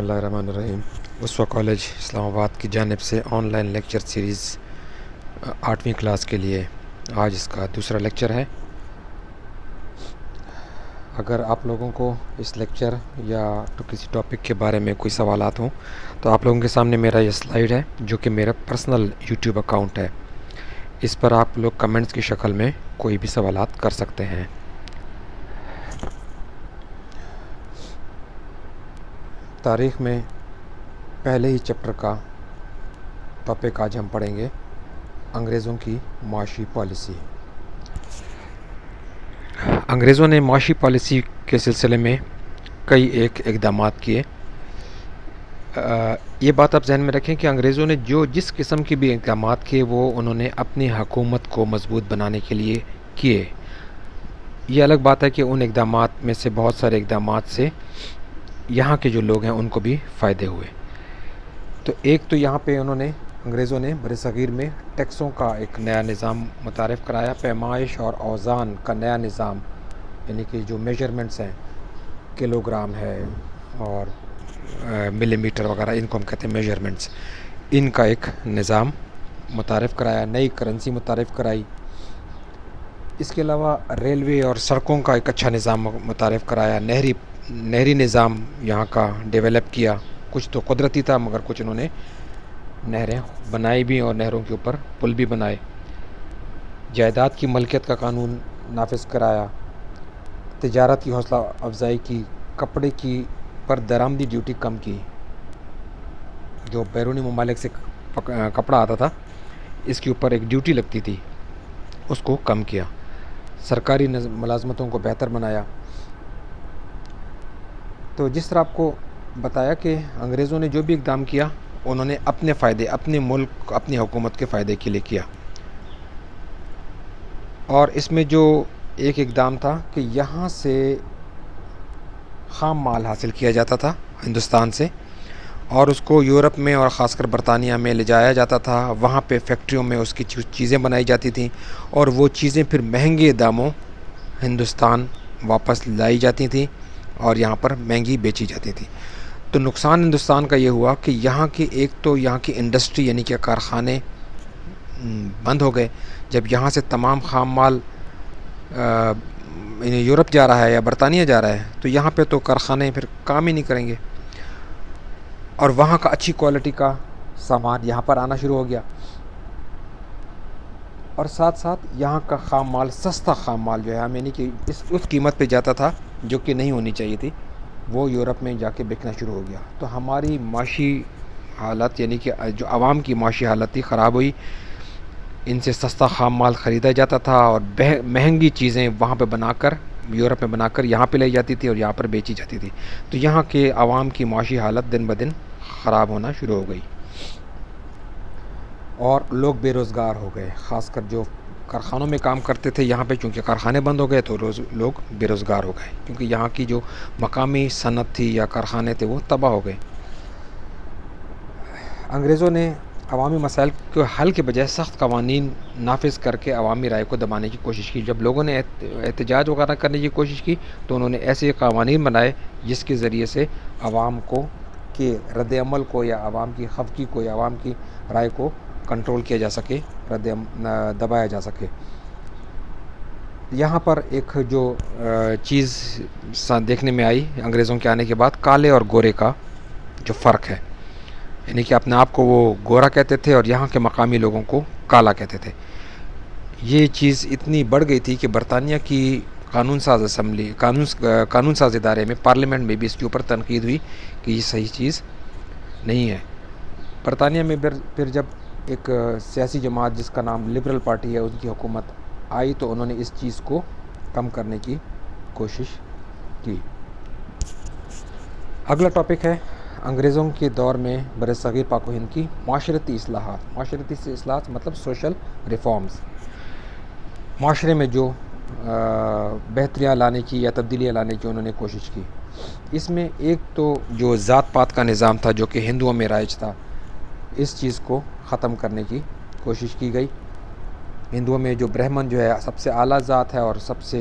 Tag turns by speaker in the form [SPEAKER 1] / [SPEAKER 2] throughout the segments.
[SPEAKER 1] اللہ الرحمن الرحیم۔ اسوا کالج اسلام آباد کی جانب سے آن لائن لیکچر سیریز 8ویں کلاس کے لیے آج اس کا دوسرا لیکچر ہے۔ اگر آپ لوگوں کو اس لیکچر یا کسی ٹاپک کے بارے میں کوئی سوالات ہوں تو آپ لوگوں کے سامنے میرا یہ سلائیڈ ہے جو کہ میرا پرسنل یوٹیوب اکاؤنٹ ہے۔ اس پر آپ لوگ کمنٹس کی شکل میں کوئی بھی سوالات کر سکتے ہیں۔ تاریخ میں پہلے ہی چیپٹر کا ٹاپک آج ہم پڑھیں گے، انگریزوں کی معاشی پالیسی۔ انگریزوں نے معاشی پالیسی کے سلسلے میں کئی ایک اقدامات کیے۔ یہ بات آپ ذہن میں رکھیں کہ انگریزوں نے جس قسم کے بھی اقدامات کیے وہ انہوں نے اپنی حکومت کو مضبوط بنانے کے لیے کیے۔ یہ الگ بات ہے کہ ان اقدامات میں سے بہت سارے اقدامات سے یہاں کے جو لوگ ہیں ان کو بھی فائدے ہوئے۔ تو ایک تو یہاں پہ انگریزوں نے بر صغیر میں ٹیکسوں کا ایک نیا نظام متعارف کرایا، پیمائش اور اوزان کا نیا نظام، یعنی کہ جو میجرمنٹس ہیں، کلو گرام ہے اور ملی میٹر وغیرہ، ان کو ہم کہتے ہیں میجرمنٹس، ان کا ایک نظام متعارف کرایا، نئی کرنسی متعارف کرائی۔ اس کے علاوہ ریلوے اور سڑکوں کا ایک اچھا نظام متعارف کرایا، نہری نظام یہاں کا ڈیولپ کیا۔ کچھ تو قدرتی تھا مگر کچھ انہوں نے نہریں بنائی بھی اور نہروں کے اوپر پل بھی بنائے۔ جائیداد کی ملکیت کا قانون نافذ کرایا، تجارت کی حوصلہ افزائی کی، کپڑے کی پر درآمدی ڈیوٹی کم کی، جو بیرونی ممالک سے کپڑا آتا تھا اس کے اوپر ایک ڈیوٹی لگتی تھی، اس کو کم کیا، سرکاری ملازمتوں کو بہتر بنایا۔ تو جس طرح آپ کو بتایا کہ انگریزوں نے جو بھی اقدام کیا انہوں نے اپنے فائدے، اپنے ملک، اپنی حکومت کے فائدے کے لیے کیا۔ اور اس میں جو ایک اقدام تھا کہ یہاں سے خام مال حاصل کیا جاتا تھا ہندوستان سے، اور اس کو یورپ میں اور خاص کر برطانیہ میں لے جایا جاتا تھا۔ وہاں پہ فیکٹریوں میں اس کی چیزیں بنائی جاتی تھیں اور وہ چیزیں پھر مہنگے داموں ہندوستان واپس لائی جاتی تھیں اور یہاں پر مہنگی بیچی جاتی تھی۔ تو نقصان ہندوستان کا یہ ہوا کہ یہاں کی انڈسٹری یعنی کہ کارخانے بند ہو گئے۔ جب یہاں سے تمام خام مال یورپ جا رہا ہے یا برطانیہ جا رہا ہے تو یہاں پہ تو کارخانے پھر کام ہی نہیں کریں گے، اور وہاں کا اچھی کوالٹی کا سامان یہاں پر آنا شروع ہو گیا، اور ساتھ ساتھ یہاں کا خام مال، سستا خام مال جو ہے، یعنی کہ اس قیمت پہ جاتا تھا جو کہ نہیں ہونی چاہیے تھی، وہ یورپ میں جا کے بکنا شروع ہو گیا۔ تو ہماری معاشی حالت، یعنی کہ جو عوام کی معاشی حالت تھی، خراب ہوئی۔ ان سے سستا خام مال خریدا جاتا تھا اور مہنگی چیزیں وہاں پہ بنا کر، یورپ میں بنا کر یہاں پہ لائی جاتی تھی اور یہاں پر بیچی جاتی تھی۔ تو یہاں کے عوام کی معاشی حالت دن بدن خراب ہونا شروع ہو گئی اور لوگ بے روزگار ہو گئے۔ خاص کر جو کارخانوں میں کام کرتے تھے یہاں پہ، چونکہ کارخانے بند ہو گئے تو لوگ بے روزگار ہو گئے، کیونکہ یہاں کی جو مقامی صنعت تھی یا کارخانے تھے وہ تباہ ہو گئے۔ انگریزوں نے عوامی مسائل کے حل کے بجائے سخت قوانین نافذ کر کے عوامی رائے کو دبانے کی کوشش کی۔ جب لوگوں نے احتجاج وغیرہ کرنے کی کوشش کی تو انہوں نے ایسے قوانین بنائے جس کے ذریعے سے عوام کے رد عمل کو یا عوام کی خفگی کو یا عوام کی رائے کو کنٹرول کیا جا سکے، دبایا جا سکے۔ یہاں پر ایک جو چیز دیکھنے میں آئی انگریزوں کے آنے کے بعد، کالے اور گورے کا جو فرق ہے، یعنی کہ اپنے آپ کو وہ گورا کہتے تھے اور یہاں کے مقامی لوگوں کو کالا کہتے تھے۔ یہ چیز اتنی بڑھ گئی تھی کہ برطانیہ کی قانون ساز ادارے میں، پارلیمنٹ میں بھی اس کے اوپر تنقید ہوئی کہ یہ صحیح چیز نہیں ہے۔ برطانیہ میں پھر جب ایک سیاسی جماعت جس کا نام لبرل پارٹی ہے، ان کی حکومت آئی تو انہوں نے اس چیز کو کم کرنے کی کوشش کی۔ اگلا ٹاپک ہے انگریزوں کے دور میں بر صغیر پاک و ہند کی معاشرتی اصلاحات۔ معاشرتی اصلاحات مطلب سوشل ریفارمز، معاشرے میں جو بہتریاں لانے کی یا تبدیلیاں لانے کی انہوں نے کوشش کی۔ اس میں ایک تو جو ذات پات کا نظام تھا جو کہ ہندوؤں میں رائج تھا، اس چیز کو ختم کرنے کی کوشش کی گئی۔ ہندوؤں میں جو برہمن جو ہے سب سے اعلیٰ ذات ہے اور سب سے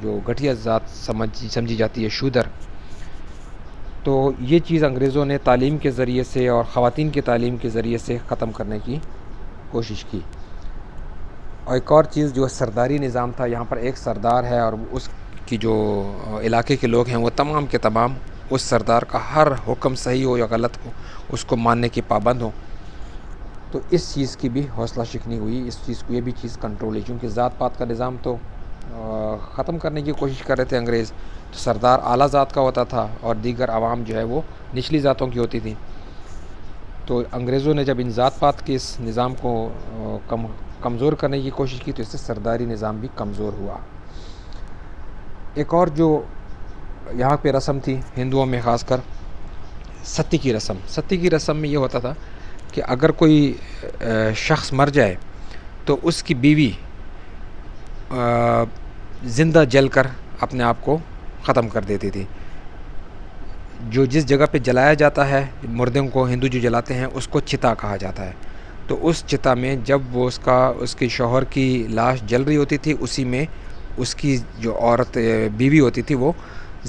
[SPEAKER 1] جو گھٹیا ذات سمجھی جاتی ہے شودر، تو یہ چیز انگریزوں نے تعلیم کے ذریعے سے اور خواتین کی تعلیم کے ذریعے سے ختم کرنے کی کوشش کی۔ اور ایک اور چیز جو سرداری نظام تھا، یہاں پر ایک سردار ہے اور اس کی جو علاقے کے لوگ ہیں وہ تمام کے تمام اس سردار کا ہر حکم صحیح ہو یا غلط ہو اس کو ماننے کے پابند ہوں۔ تو اس چیز کی بھی حوصلہ شکنی ہوئی، اس چیز کو یہ بھی چیز کنٹرول ہوئی، کیونکہ ذات پات کا نظام تو ختم کرنے کی کوشش کر رہے تھے انگریز۔ تو سردار اعلیٰ ذات کا ہوتا تھا اور دیگر عوام جو ہے وہ نچلی ذاتوں کی ہوتی تھی۔ تو انگریزوں نے جب ان ذات پات کے اس نظام کو کمزور کرنے کی کوشش کی تو اس سے سرداری نظام بھی کمزور ہوا۔ ایک اور جو یہاں پہ رسم تھی ہندوؤں میں، خاص کر ستی کی رسم۔ ستی کی رسم میں یہ ہوتا تھا کہ اگر کوئی شخص مر جائے تو اس کی بیوی زندہ جل کر اپنے آپ کو ختم کر دیتی تھی۔ جو جس جگہ پہ جلایا جاتا ہے مردوں کو، ہندو جو جلاتے ہیں اس کو چتا کہا جاتا ہے۔ تو اس چتا میں جب وہ اس کے شوہر کی لاش جل رہی ہوتی تھی، اسی میں اس کی جو عورت بیوی ہوتی تھی وہ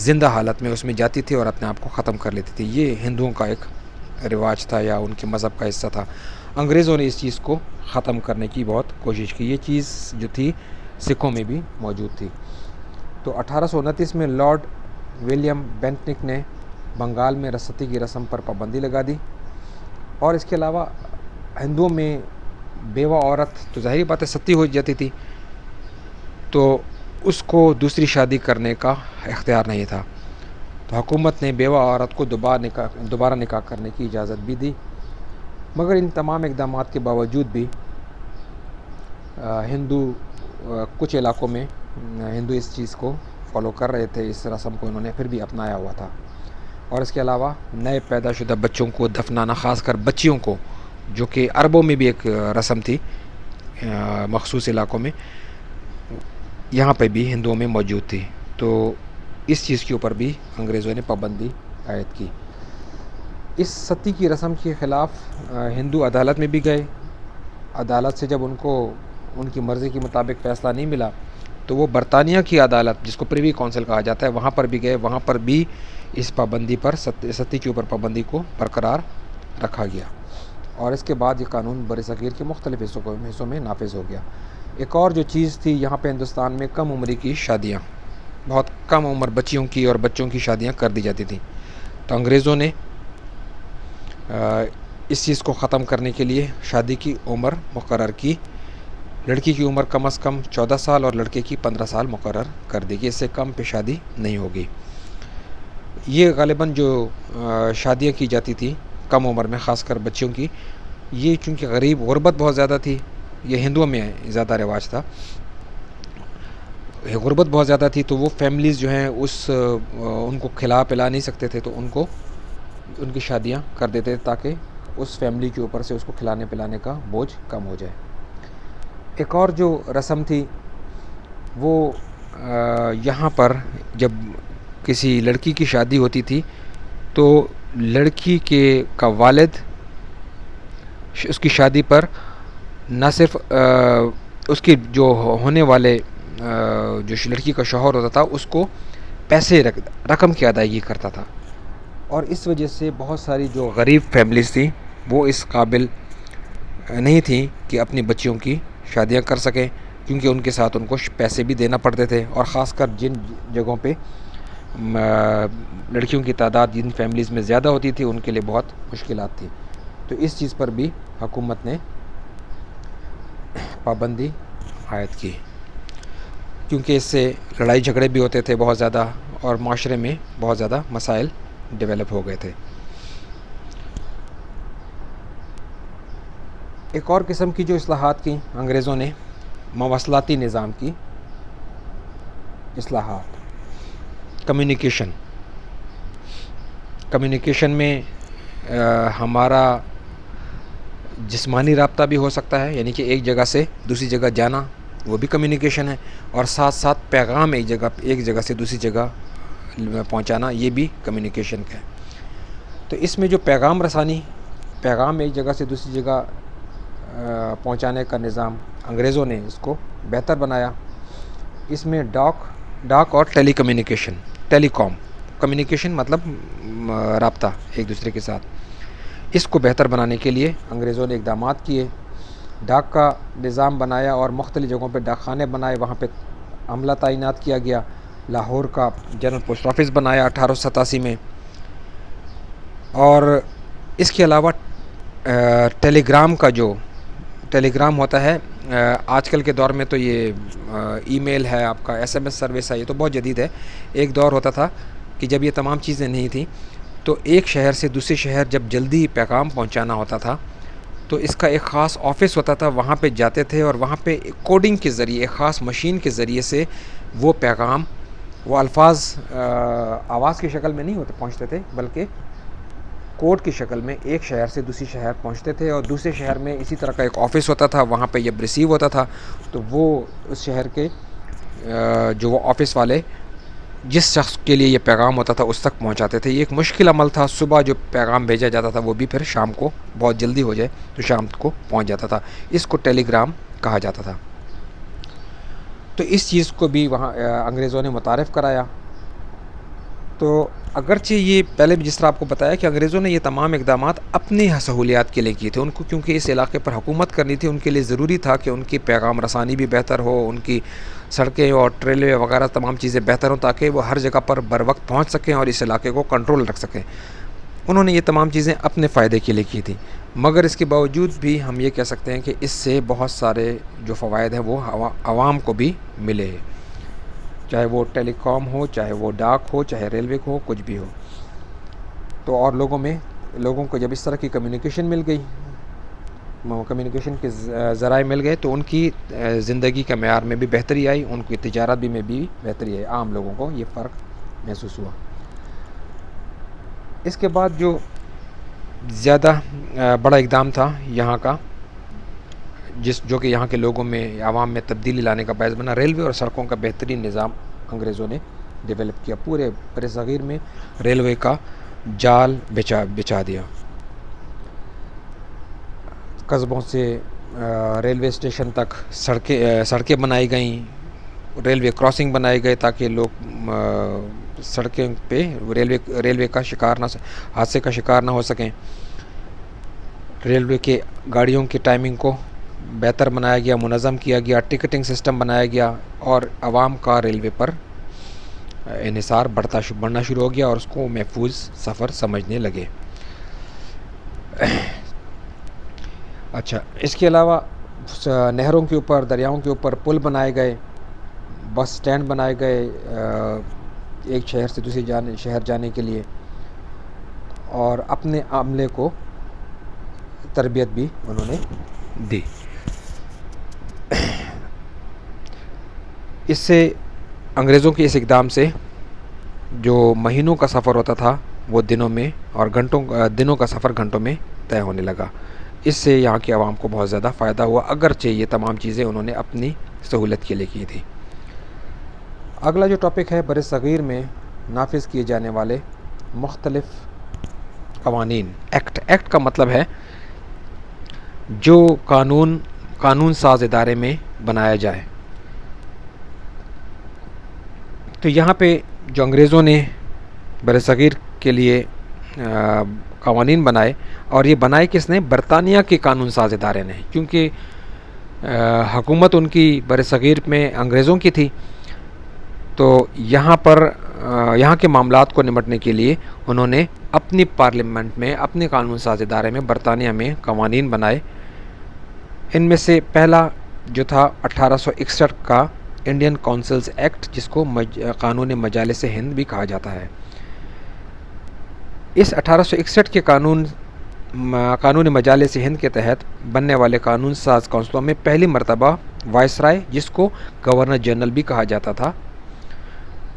[SPEAKER 1] زندہ حالت میں اس میں جاتی تھی اور اپنے آپ کو ختم کر لیتی تھی۔ یہ ہندوؤں کا ایک رواج تھا یا ان کے مذہب کا حصہ تھا۔ انگریزوں نے اس چیز کو ختم کرنے کی بہت کوشش کی۔ یہ چیز جو تھی سکھوں میں بھی موجود تھی۔ تو 1829 میں لارڈ ولیم بینٹنک نے بنگال میں ستی کی رسم پر پابندی لگا دی، اور اس کے علاوہ ہندوؤں میں بیوہ عورت تو ظاہری بات ہے ستی ہو جاتی تھی، تو اس کو دوسری شادی کرنے کا اختیار نہیں تھا۔ تو حکومت نے بیوہ عورت کو دوبارہ نکاح کرنے کی اجازت بھی دی، مگر ان تمام اقدامات کے باوجود بھی کچھ علاقوں میں ہندو اس چیز کو فالو کر رہے تھے، اس رسم کو انہوں نے پھر بھی اپنایا ہوا تھا۔ اور اس کے علاوہ نئے پیدا شدہ بچوں کو دفنانا، خاص کر بچیوں کو، جو کہ عربوں میں بھی ایک رسم تھی مخصوص علاقوں میں، یہاں پہ بھی ہندوؤں میں موجود تھی۔ تو اس چیز کے اوپر بھی انگریزوں نے پابندی عائد کی۔ اس ستی کی رسم کے خلاف ہندو عدالت میں بھی گئے۔ عدالت سے جب ان کی مرضی کے مطابق فیصلہ نہیں ملا تو وہ برطانیہ کی عدالت، جس کو پریوی کونسل کہا جاتا ہے، وہاں پر بھی گئے۔ وہاں پر بھی اس پابندی پر ستی کے اوپر پابندی کو برقرار رکھا گیا، اور اس کے بعد یہ قانون برصغیر کے مختلف حصوں میں نافذ ہو گیا۔ ایک اور جو چیز تھی یہاں پہ ہندوستان میں، کم عمری کی شادیاں، بہت کم عمر بچیوں کی اور بچوں کی شادیاں کر دی جاتی تھیں۔ تو انگریزوں نے اس چیز کو ختم کرنے کے لیے شادی کی عمر مقرر کی۔ لڑکی کی عمر کم از کم 14 سال اور لڑکے کی 15 سال مقرر کر دی کہ اس سے کم پہ شادی نہیں ہوگی۔ یہ غالباً جو شادیاں کی جاتی تھی کم عمر میں، خاص کر بچوں کی، یہ چونکہ غربت بہت زیادہ تھی، یہ ہندوؤں میں زیادہ رواج تھا، غربت بہت زیادہ تھی، تو وہ فیملیز جو ہیں ان کو کھلا پلا نہیں سکتے تھے، تو ان کی شادیاں کر دیتے تاکہ اس فیملی کے اوپر سے اس کو کھلانے پلانے کا بوجھ کم ہو جائے۔ ایک اور جو رسم تھی وہ یہاں پر جب کسی لڑکی کی شادی ہوتی تھی تو لڑکی کا والد اس کی شادی پر نہ صرف اس کی جو ہونے والے جو لڑکی کا شوہر ہوتا تھا اس کو پیسے رقم کی ادائیگی کرتا تھا، اور اس وجہ سے بہت ساری جو غریب فیملیز تھیں وہ اس قابل نہیں تھیں کہ اپنی بچیوں کی شادیاں کر سکیں، کیونکہ ان کے ساتھ ان کو پیسے بھی دینا پڑتے تھے، اور خاص کر جن جگہوں پہ لڑکیوں کی تعداد جن فیملیز میں زیادہ ہوتی تھی ان کے لیے بہت مشکلات تھی۔ تو اس چیز پر بھی حکومت نے پابندی عائد کی، کیونکہ اس سے لڑائی جھگڑے بھی ہوتے تھے بہت زیادہ، اور معاشرے میں بہت زیادہ مسائل ڈیولپ ہو گئے تھے۔ ایک اور قسم کی جو اصلاحات کی انگریزوں نے، مواصلاتی نظام کی اصلاحات۔ کمیونیکیشن میں ہمارا جسمانی رابطہ بھی ہو سکتا ہے، یعنی کہ ایک جگہ سے دوسری جگہ جانا، وہ بھی کمیونیکیشن ہے، اور ساتھ ساتھ پیغام ایک جگہ سے دوسری جگہ پہنچانا، یہ بھی کمیونیکیشن کا ہے۔ تو اس میں جو پیغام رسانی، پیغام ایک جگہ سے دوسری جگہ پہنچانے کا نظام، انگریزوں نے اس کو بہتر بنایا۔ اس میں ڈاک اور ٹیلی کام، کمیونیکیشن مطلب رابطہ ایک دوسرے کے ساتھ، اس کو بہتر بنانے کے لیے انگریزوں نے اقدامات کیے، ڈاک کا نظام بنایا اور مختلف جگہوں پہ ڈاک خانے بنائے، وہاں پہ عملہ تعینات کیا گیا، لاہور کا جنرل پوسٹ آفس بنایا 1887 میں، اور اس کے علاوہ ٹیلی گرام ہوتا ہے آج کل کے دور میں، تو یہ ای میل ہے، آپ کا SMS سروس ہے، یہ تو بہت جدید ہے۔ ایک دور ہوتا تھا کہ جب یہ تمام چیزیں نہیں تھیں تو ایک شہر سے دوسرے شہر جب جلدی پیغام پہنچانا ہوتا تھا تو اس کا ایک خاص آفس ہوتا تھا، وہاں پہ جاتے تھے اور وہاں پہ کوڈنگ کے ذریعے، ایک خاص مشین کے ذریعے سے وہ پیغام، وہ الفاظ آواز کی شکل میں نہیں پہنچتے تھے بلکہ کوڈ کی شکل میں ایک شہر سے دوسری شہر پہنچتے تھے، اور دوسرے شہر میں اسی طرح کا ایک آفس ہوتا تھا، وہاں پہ جب ریسیو ہوتا تھا تو وہ اس شہر کے جو وہ آفس والے جس شخص کے لیے یہ پیغام ہوتا تھا اس تک پہنچاتے تھے۔ یہ ایک مشکل عمل تھا، صبح جو پیغام بھیجا جاتا تھا وہ بھی پھر شام کو بہت جلدی ہو جائے تو شام کو پہنچ جاتا تھا، اس کو ٹیلی گرام کہا جاتا تھا۔ تو اس چیز کو بھی وہاں انگریزوں نے متعارف کرایا۔ تو اگرچہ یہ پہلے بھی جس طرح آپ کو بتایا کہ انگریزوں نے یہ تمام اقدامات اپنی سہولیات کے لیے کیے تھے، ان کو کیونکہ اس علاقے پر حکومت کرنی تھی، ان کے لیے ضروری تھا کہ ان کی پیغام رسانی بھی بہتر ہو، ان کی سڑکیں اور ریلوے وغیرہ تمام چیزیں بہتر ہوں تاکہ وہ ہر جگہ پر بر وقت پہنچ سکیں اور اس علاقے کو کنٹرول رکھ سکیں۔ انہوں نے یہ تمام چیزیں اپنے فائدے کے لیے کی تھی، مگر اس کے باوجود بھی ہم یہ کہہ سکتے ہیں کہ اس سے بہت سارے جو فوائد ہیں وہ عوام کو بھی ملے، چاہے وہ ٹیلی کام ہو، چاہے وہ ڈاک ہو، چاہے ریلوے ہو، کچھ بھی ہو۔ تو اور لوگوں کو جب اس طرح کی کمیونیکیشن مل گئی، کمیونیکیشن کے ذرائع مل گئے تو ان کی زندگی کا معیار میں بھی بہتری آئی، ان کی تجارت میں بھی بہتری آئی، عام لوگوں کو یہ فرق محسوس ہوا۔ اس کے بعد جو زیادہ بڑا اقدام تھا یہاں کا، جو کہ یہاں کے لوگوں میں، عوام میں تبدیلی لانے کا باعث بنا، ریلوے اور سڑکوں کا بہترین نظام انگریزوں نے ڈیولپ کیا، پورے بر صغیر میں ریلوے کا جال بچھا دیا۔ قصبوں سے ریلوے اسٹیشن تک سڑکیں بنائی گئیں، ریلوے کراسنگ بنائے گئے تاکہ لوگ سڑکیں پہ ریلوے کا حادثے کا شکار نہ ہو سکیں۔ ریلوے کے گاڑیوں کی ٹائمنگ کو بہتر بنایا گیا، منظم کیا گیا، ٹکٹنگ سسٹم بنایا گیا، اور عوام کا ریلوے پر انحصار بڑھنا شروع ہو گیا اور اس کو محفوظ سفر سمجھنے لگے۔ اچھا، اس کے علاوہ نہروں کے اوپر، دریاؤں کے اوپر پل بنائے گئے، بس سٹینڈ بنائے گئے ایک شہر سے دوسرے شہر جانے کے لیے، اور اپنے عملے کو تربیت بھی انہوں نے دی۔ اس سے انگریزوں کے اس اقدام سے جو مہینوں کا سفر ہوتا تھا وہ دنوں میں، اور دنوں کا سفر گھنٹوں میں طے ہونے لگا۔ اس سے یہاں کی عوام کو بہت زیادہ فائدہ ہوا، اگرچہ یہ تمام چیزیں انہوں نے اپنی سہولت کے لیے کی تھی۔ اگلا جو ٹاپک ہے بر صغیر میں نافذ کیے جانے والے مختلف قوانین۔ ایکٹ کا مطلب ہے جو قانون ساز ادارے میں بنایا جائے۔ تو یہاں پہ جو انگریزوں نے بر صغیر کے لیے قوانین بنائے، اور یہ بنائے کس نے؟ برطانیہ کے قانون ساز ادارے نے، کیونکہ حکومت ان کی بر صغیر میں انگریزوں کی تھی، تو یہاں کے معاملات کو نمٹنے کے لیے انہوں نے اپنی پارلیمنٹ میں، اپنے قانون ساز ادارے میں برطانیہ میں قوانین بنائے۔ ان میں سے پہلا جو تھا 1861 کا انڈین کونسلز ایکٹ، جس کو قانون مجالس ہند بھی کہا جاتا ہے۔ اس 1861 کے قانون مجالس ہند کے تحت بننے والے قانون ساز کونسلوں میں پہلی مرتبہ وائسرائے، جس کو گورنر جنرل بھی کہا جاتا تھا،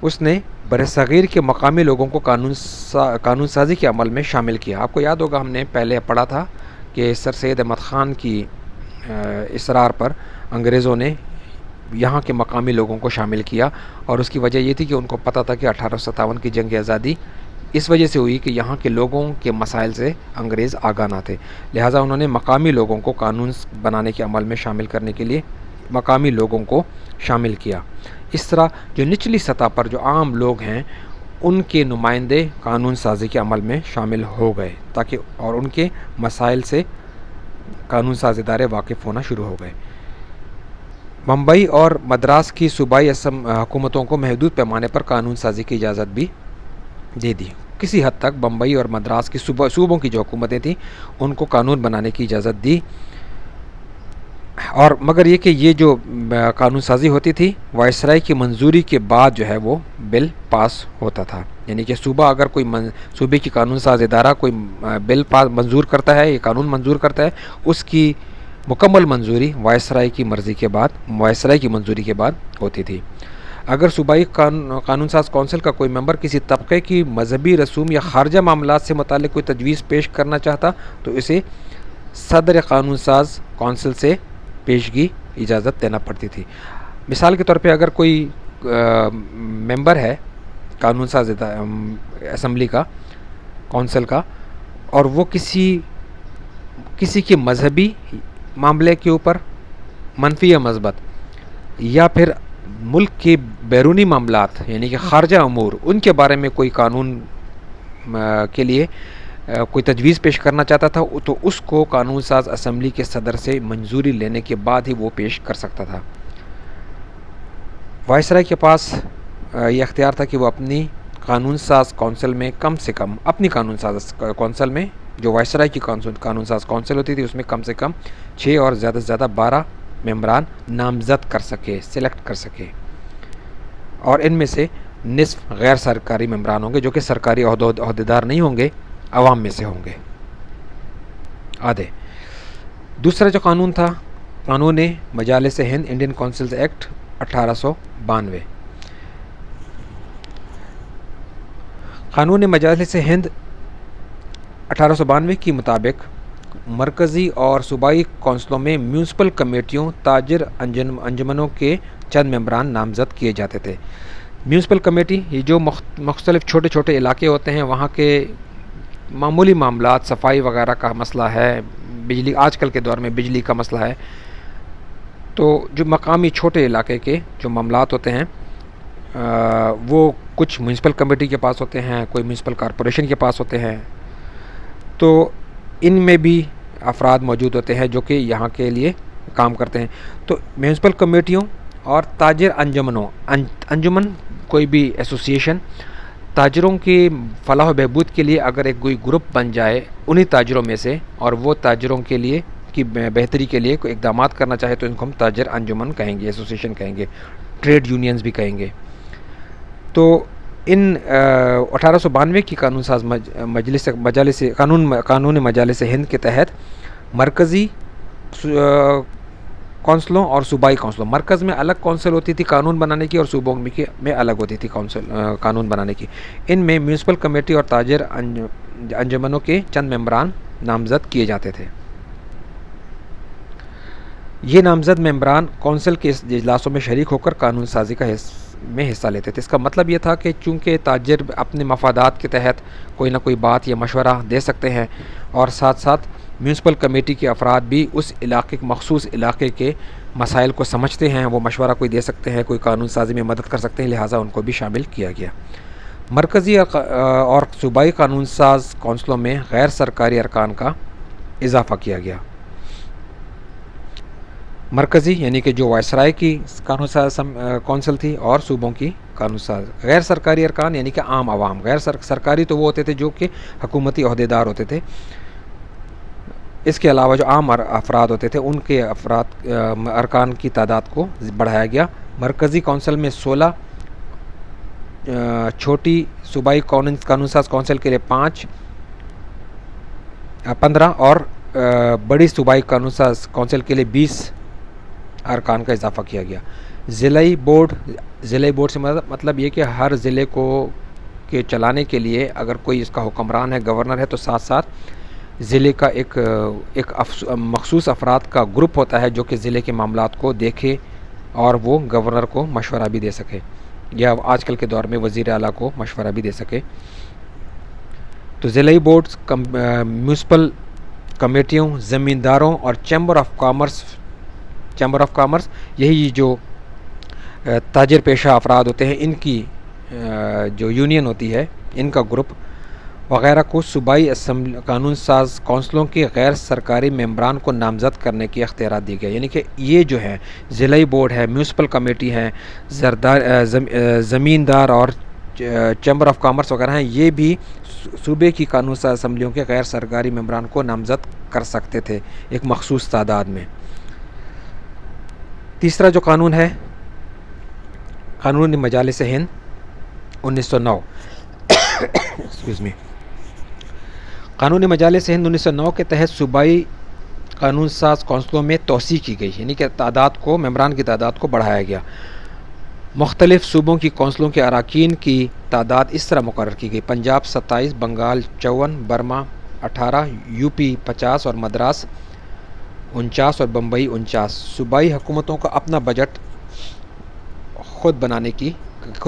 [SPEAKER 1] اس نے بر صغیر کے مقامی لوگوں کو قانون سازی کے عمل میں شامل کیا۔ آپ کو یاد ہوگا ہم نے پہلے پڑھا تھا کہ سر سید احمد خان کی اصرار پر انگریزوں نے یہاں کے مقامی لوگوں کو شامل کیا، اور اس کی وجہ یہ تھی کہ ان کو پتہ تھا کہ 1857 کی جنگ آزادی اس وجہ سے ہوئی کہ یہاں کے لوگوں کے مسائل سے انگریز آگاہ نہ تھے، لہٰذا انہوں نے مقامی لوگوں کو قانون بنانے کے عمل میں شامل کرنے کے لیے مقامی لوگوں کو شامل کیا۔ اس طرح جو نچلی سطح پر جو عام لوگ ہیں ان کے نمائندے قانون سازی کے عمل میں شامل ہو گئے تاکہ اور ان کے مسائل سے قانون ساز ادارے واقف ہونا شروع ہو گئے۔ ممبئی اور مدراس کی صوبائی حکومتوں کو محدود پیمانے پر قانون سازی کی اجازت بھی دے دی۔ کسی حد تک بمبئی اور مدراس کی صوبوں کی جو حکومتیں تھیں ان کو قانون بنانے کی اجازت دی، اور مگر یہ کہ یہ جو قانون سازی ہوتی تھی وائسرائے کی منظوری کے بعد جو ہے وہ بل پاس ہوتا تھا، یعنی کہ صوبہ اگر کوئی صوبے کی قانون ساز ادارہ کوئی بل منظور کرتا ہے، یہ قانون منظور کرتا ہے، اس کی مکمل منظوری وائسرائے کی منظوری کے بعد ہوتی تھی۔ اگر صوبائی قانون ساز کونسل کا کوئی ممبر کسی طبقے کی مذہبی رسوم یا خارجہ معاملات سے متعلق کوئی تجویز پیش کرنا چاہتا تو اسے صدر قانون ساز کونسل سے پیشگی اجازت دینا پڑتی تھی۔ مثال کے طور پہ اگر کوئی ممبر ہے قانون ساز اسمبلی کا، کونسل کا، اور وہ کسی کے مذہبی معاملے کے اوپر منفی یا مثبت، یا پھر ملک کے بیرونی معاملات یعنی کہ خارجہ امور، ان کے بارے میں کوئی قانون کے لیے کوئی تجویز پیش کرنا چاہتا تھا تو اس کو قانون ساز اسمبلی کے صدر سے منظوری لینے کے بعد ہی وہ پیش کر سکتا تھا۔ وائسرائے کے پاس یہ اختیار تھا کہ وہ اپنی قانون ساز کونسل میں کم سے کم اپنی قانون ساز کونسل میں جو وائسرائے کی قانون ساز کونسل ہوتی تھی اس میں کم سے کم 6 اور زیادہ سے زیادہ 12 ممبران نامزد کر سکے، سلیکٹ کر سکے، اور ان میں سے نصف غیر سرکاری ممبران ہوں گے جو کہ سرکاری عہدیدار نہیں ہوں گے، عوام میں سے ہوں گے آدھے۔ دوسرا جو قانون تھا قانون مجالس ہند انڈین کونسلز ایکٹ 1892۔ قانون مجالس ہند 1892 کے مطابق مرکزی اور صوبائی کونسلوں میں میونسپل کمیٹیوں، تاجر انجمنوں کے چند ممبران نامزد کیے جاتے تھے۔ میونسپل کمیٹی یہ جو مختلف چھوٹے چھوٹے علاقے ہوتے ہیں وہاں کے معمولی معاملات، صفائی وغیرہ کا مسئلہ ہے، بجلی آج کل کے دور میں بجلی کا مسئلہ ہے، تو جو مقامی چھوٹے علاقے کے جو معاملات ہوتے ہیں وہ کچھ میونسپل کمیٹی کے پاس ہوتے ہیں، کوئی میونسپل کارپوریشن کے پاس ہوتے ہیں، تو ان میں بھی افراد موجود ہوتے ہیں جو کہ یہاں کے لیے کام کرتے ہیں۔ تو میونسپل کمیٹیوں اور تاجر انجمن کوئی بھی ایسوسیشن تاجروں کی فلاح و بہبود کے لیے اگر ایک کوئی گروپ بن جائے انہی تاجروں میں سے، اور وہ تاجروں کے لیے کی بہتری کے لیے کوئی اقدامات کرنا چاہے تو ان کو ہم تاجر انجمن کہیں گے، ایسوسیشن کہیں گے، ٹریڈ یونینز بھی کہیں گے۔ تو ان 1892 کی قانون مجالس ہند کے تحت مرکزی کونسلوں اور صوبائی کونسلوں، مرکز میں الگ کونسل ہوتی تھی قانون بنانے کی اور صوبوں میں الگ ہوتی تھی قانون بنانے کی، ان میں میونسپل کمیٹی اور تاجر انجمنوں کے چند ممبران نامزد کیے جاتے تھے۔ یہ نامزد ممبران کونسل کے اجلاسوں میں شریک ہو کر قانون سازی میں حصہ لیتے تھے۔ اس کا مطلب یہ تھا کہ چونکہ تاجر اپنے مفادات کے تحت کوئی نہ کوئی بات یا مشورہ دے سکتے ہیں، اور ساتھ ساتھ میونسپل کمیٹی کے افراد بھی اس مخصوص علاقے کے مسائل کو سمجھتے ہیں، وہ مشورہ کوئی دے سکتے ہیں، کوئی قانون سازی میں مدد کر سکتے ہیں، لہٰذا ان کو بھی شامل کیا گیا۔ مرکزی اور صوبائی قانون ساز کونسلوں میں غیر سرکاری ارکان کا اضافہ کیا گیا۔ مرکزی یعنی کہ جو وائسرائے کی قانون ساز کونسل تھی اور صوبوں کی قانون ساز، غیر سرکاری ارکان یعنی کہ عام عوام، غیر سرکاری تو وہ ہوتے تھے جو کہ حکومتی عہدیدار ہوتے تھے، اس کے علاوہ جو عام افراد ہوتے تھے ان کے ارکان کی تعداد کو بڑھایا گیا۔ مرکزی کونسل میں 16، چھوٹی صوبائی قانون ساز کونسل کے لیے 15 اور بڑی صوبائی قانون ساز کونسل کے لیے 20 ارکان کا اضافہ کیا گیا۔ ضلعی بورڈ سے مطلب یہ کہ ہر ضلع کے چلانے کے لیے اگر کوئی اس کا حکمران ہے، گورنر ہے، تو ساتھ ساتھ ضلع کا ایک مخصوص افراد کا گروپ ہوتا ہے جو کہ ضلع کے معاملات کو دیکھے اور وہ گورنر کو مشورہ بھی دے سکے، یا آج کل کے دور میں وزیر اعلیٰ کو مشورہ بھی دے سکے۔ تو ضلعی بورڈز میونسپل کمیٹیوں، زمینداروں اور چیمبر آف کامرس یہی جو تاجر پیشہ افراد ہوتے ہیں ان کی جو یونین ہوتی ہے ان کا گروپ وغیرہ کو صوبائی قانون ساز کونسلوں کے غیر سرکاری ممبران کو نامزد کرنے کی اختیارات دی گئے. یعنی کہ یہ جو ہے ضلعی بورڈ ہے، میونسپل کمیٹی ہے، زمیندار اور چیمبر آف کامرس وغیرہ ہیں، یہ بھی صوبے کی قانون ساز اسمبلیوں کے غیر سرکاری ممبران کو نامزد کر سکتے تھے ایک مخصوص تعداد میں. تیسرا جو قانون ہے قانون مجالس ہند 1909 ایکسکیوز می. قانون مجالس ہند 1909 کے تحت صوبائی قانون ساز کونسلوں میں توسیع کی گئی، یعنی کہ ممبران کی تعداد کو بڑھایا گیا. مختلف صوبوں کی کونسلوں کے اراکین کی تعداد اس طرح مقرر کی گئی: Punjab 27، Bengal 54، Burma 18، U P 50 اور مدراس 49 اور بمبئی 49. صوبائی حکومتوں کو اپنا بجٹ خود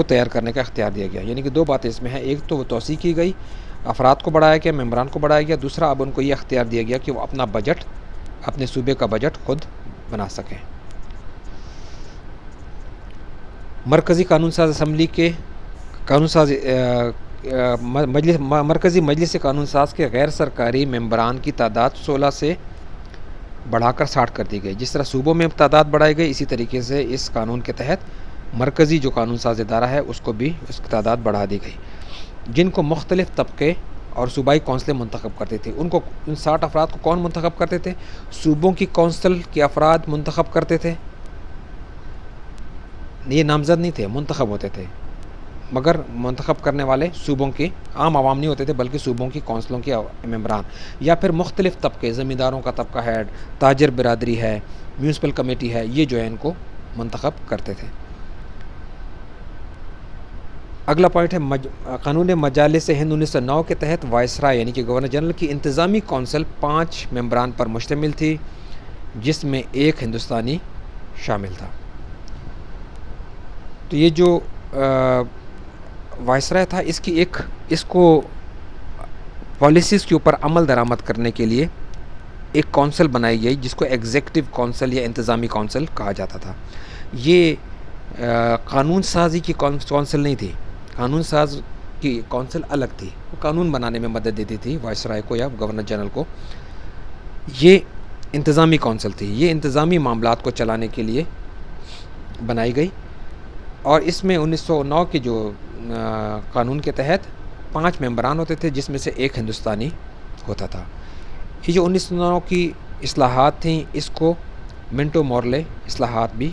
[SPEAKER 1] تیار کرنے کا اختیار دیا گیا. یعنی کہ دو باتیں اس میں ہیں، ایک تو وہ توسیع کی گئی، افراد کو بڑھایا گیا، ممبران کو بڑھایا گیا، دوسرا اب ان کو یہ اختیار دیا گیا کہ وہ اپنا بجٹ، اپنے صوبے کا بجٹ خود بنا سکیں. مرکزی قانون ساز اسمبلی کے مرکزی مجلس قانون ساز کے غیر سرکاری ممبران کی تعداد 16 سے بڑھا کر 60 کر دی گئی. جس طرح صوبوں میں تعداد بڑھائی گئی، اسی طریقے سے اس قانون کے تحت مرکزی جو قانون ساز ادارہ ہے اس کو بھی اس کی تعداد بڑھا دی گئی. جن کو مختلف طبقے اور صوبائی کونسلیں منتخب کرتے تھے، ان 60 افراد کو کون منتخب کرتے تھے؟ صوبوں کی کونسل کے افراد منتخب کرتے تھے. یہ نامزد نہیں تھے، منتخب ہوتے تھے، مگر منتخب کرنے والے صوبوں کے عام عوام نہیں ہوتے تھے بلکہ صوبوں کی کونسلوں کے ممبران، یا پھر مختلف طبقے، زمینداروں کا طبقہ ہے، تاجر برادری ہے، میونسپل کمیٹی ہے، یہ جو ہے ان کو منتخب کرتے تھے. اگلا پوائنٹ ہے قانون مجالس ہند 1909 کے تحت وائسرائے یعنی کہ گورنر جنرل کی انتظامی کونسل 5 ممبران پر مشتمل تھی، جس میں ایک ہندوستانی شامل تھا. تو یہ جو وائسرائے تھا اس کو پالیسیز کے اوپر عمل درآمد کرنے کے لیے ایک کونسل بنائی گئی جس کو ایگزیکٹو کونسل یا انتظامی کونسل کہا جاتا تھا. یہ قانون سازی کی کونسل نہیں تھی، قانون ساز کی کونسل الگ تھی، وہ قانون بنانے میں مدد دیتی تھی وائسرائے کو یا گورنر جنرل کو. یہ انتظامی کونسل تھی، یہ انتظامی معاملات کو چلانے کے لیے بنائی گئی، اور اس میں 1909 کے جو قانون کے تحت 5 ممبران ہوتے تھے جس میں سے ایک ہندوستانی ہوتا تھا. یہ جو 1909 کی اصلاحات تھیں اس کو منٹو مورلے اصلاحات بھی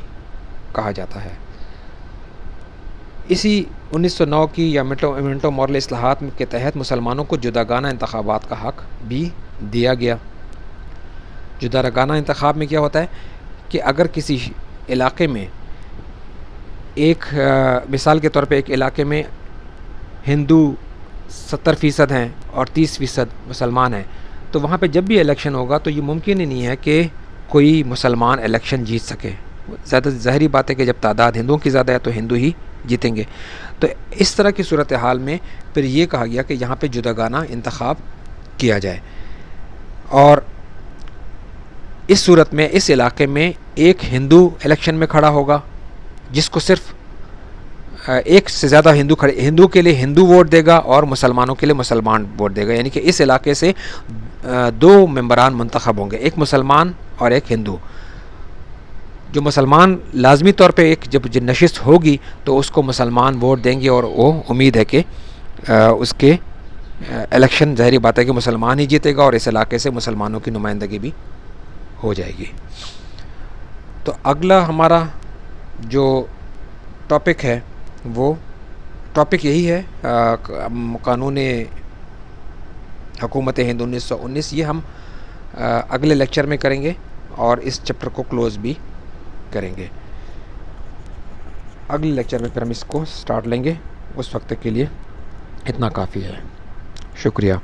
[SPEAKER 1] کہا جاتا ہے. اسی 1909 کی یا منٹو مورلے اصلاحات کے تحت مسلمانوں کو جداگانہ انتخابات کا حق بھی دیا گیا. جداگانہ انتخاب میں کیا ہوتا ہے کہ اگر کسی علاقے میں ایک مثال کے طور پہ ایک علاقے میں ہندو 70% ہیں اور 30% مسلمان ہیں، تو وہاں پہ جب بھی الیکشن ہوگا تو یہ ممکن ہی نہیں ہے کہ کوئی مسلمان الیکشن جیت سکے. زیادہ ظاہری بات ہے کہ جب تعداد ہندوؤں کی زیادہ ہے تو ہندو ہی جیتیں گے. تو اس طرح کی صورتحال میں پھر یہ کہا گیا کہ یہاں پہ جداگانہ انتخاب کیا جائے، اور اس صورت میں اس علاقے میں ایک ہندو الیکشن میں کھڑا ہوگا جس کو صرف ایک سے زیادہ ہندو کے لیے ہندو ووٹ دے گا اور مسلمانوں کے لیے مسلمان ووٹ دے گا. یعنی کہ اس علاقے سے 2 ممبران منتخب ہوں گے، ایک مسلمان اور ایک ہندو. جو مسلمان لازمی طور پہ جب نشست ہوگی تو اس کو مسلمان ووٹ دیں گے، اور وہ امید ہے کہ اس کے الیکشن ظاہری بات ہے کہ مسلمان ہی جیتے گا اور اس علاقے سے مسلمانوں کی نمائندگی بھی ہو جائے گی. تو اگلا ہمارا جو ٹاپک ہے وہ ٹاپک یہی ہے قانون حکومت ہند 1919. یہ ہم اگلے لیکچر میں کریں گے اور اس چیپٹر کو کلوز بھی کریں گے. اگلے لیکچر میں پھر ہم اس کو سٹارٹ لیں گے. اس وقت کے لیے اتنا کافی ہے. شکریہ.